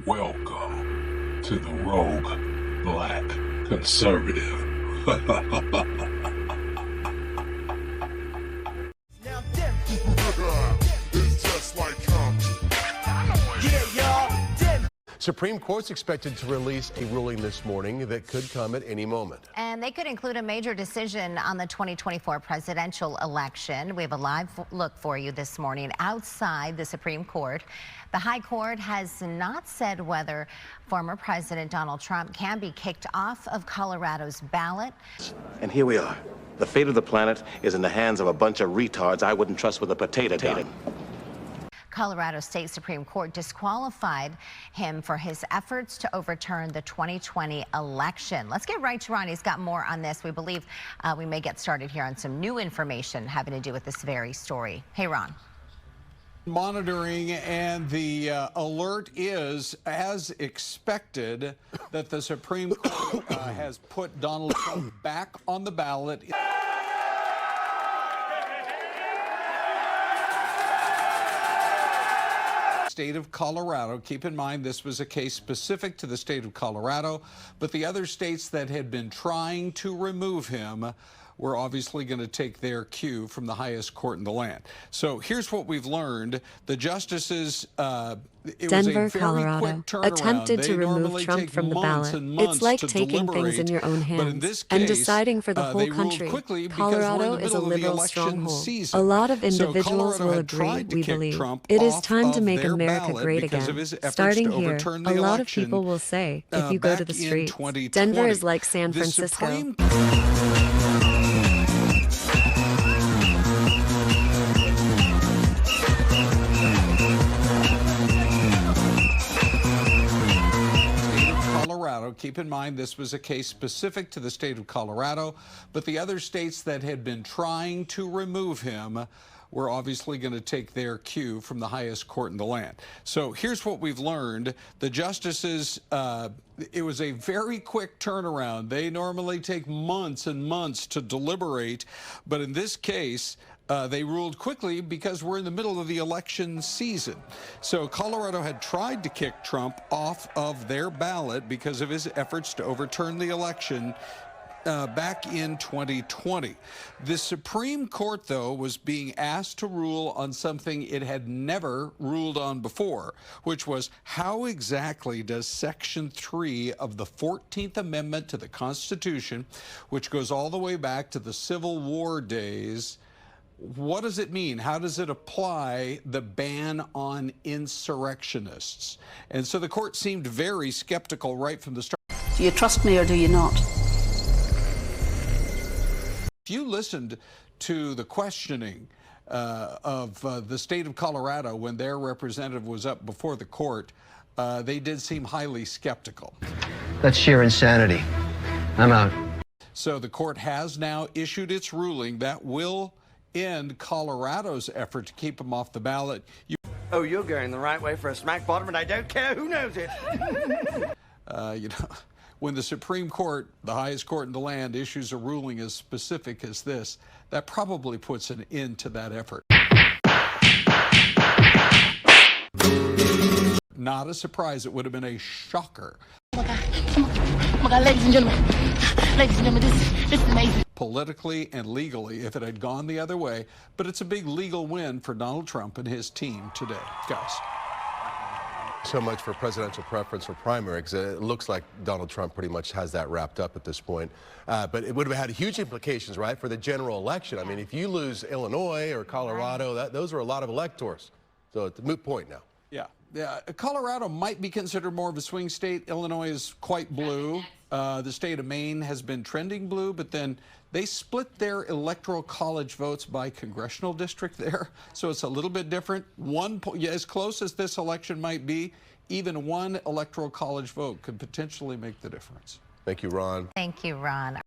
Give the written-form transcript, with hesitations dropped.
Welcome to the Rogue Black Conservative. It's just like Supreme Court's expected to release a ruling this morning that could come at any moment. And they could include a major decision on the 2024 presidential election. We have a live look for you this morning outside the Supreme Court. The High Court has not said whether former President Donald Trump can be kicked off of Colorado's ballot. And here we are. The fate of the planet is in the hands of a bunch of retards I wouldn't trust with a potato gun. Colorado State Supreme Court disqualified him for his efforts to overturn the 2020 election. Let's get right to Ron. He's got more on this. We believe we may get started here on some new information having to do with this very story. Hey, Ron. Monitoring, and the alert is, as expected, that the Supreme Court has put Donald Trump back on the ballot. State of Colorado. Keep in mind this was a case specific to the state of Colorado, but the other states that had been trying to remove him were obviously going to take their cue from the highest court in the land. So here's what we've learned. The justices, Denver, Colorado, attempted to remove Trump from the ballot. It's like taking things in your own hands and deciding for the whole country. Colorado is a liberal stronghold. A lot of individuals will agree, we believe. It is time to make America great again. Starting here, a lot of people will say, if you go to the streets, Denver is like San Francisco. Keep in mind this was a case specific to the state of Colorado, but the other states that had been trying to remove him were obviously going to take their cue from the highest court in the land. So here's what we've learned. The justices, it was a very quick turnaround. They normally take months and months to deliberate, but in this case, they ruled quickly because we're in the middle of the election season. So Colorado had tried to kick Trump off of their ballot because of his efforts to overturn the election back in 2020. The Supreme Court, though, was being asked to rule on something it had never ruled on before, which was how exactly does Section 3 of the 14th Amendment to the Constitution, which goes all the way back to the Civil War days, what does it mean? How does it apply the ban on insurrectionists? And so the court seemed very skeptical right from the start. Do you trust me or do you not? If you listened to the questioning of the state of Colorado when their representative was up before the court, they did seem highly skeptical. That's sheer insanity. I'm out. So the court has now issued its ruling that will end Colorado's effort to keep him off the ballot. Oh, you're going the right way for a smack bottom, and I don't care who knows it. You know, when the Supreme Court, the highest court in the land, issues a ruling as specific as this, that probably puts an end to that effort. Not a surprise. It would have been a shocker. Oh my God, ladies and gentlemen, this is amazing. Politically and legally, if it had gone the other way, but it's a big legal win for Donald Trump and his team today. Guys. So much for presidential preference or primary, because it looks like Donald Trump pretty much has that wrapped up at this point. But it would have had huge implications, right, for the general election. I mean, if you lose Illinois or Colorado, those are a lot of electors. So it's a moot point now. Yeah, Colorado might be considered more of a swing state. Illinois is quite blue. The state of Maine has been trending blue, but then they split their electoral college votes by congressional district there. So it's a little bit different. As close as this election might be, even one electoral college vote could potentially make the difference. Thank you, Ron. Thank you, Ron.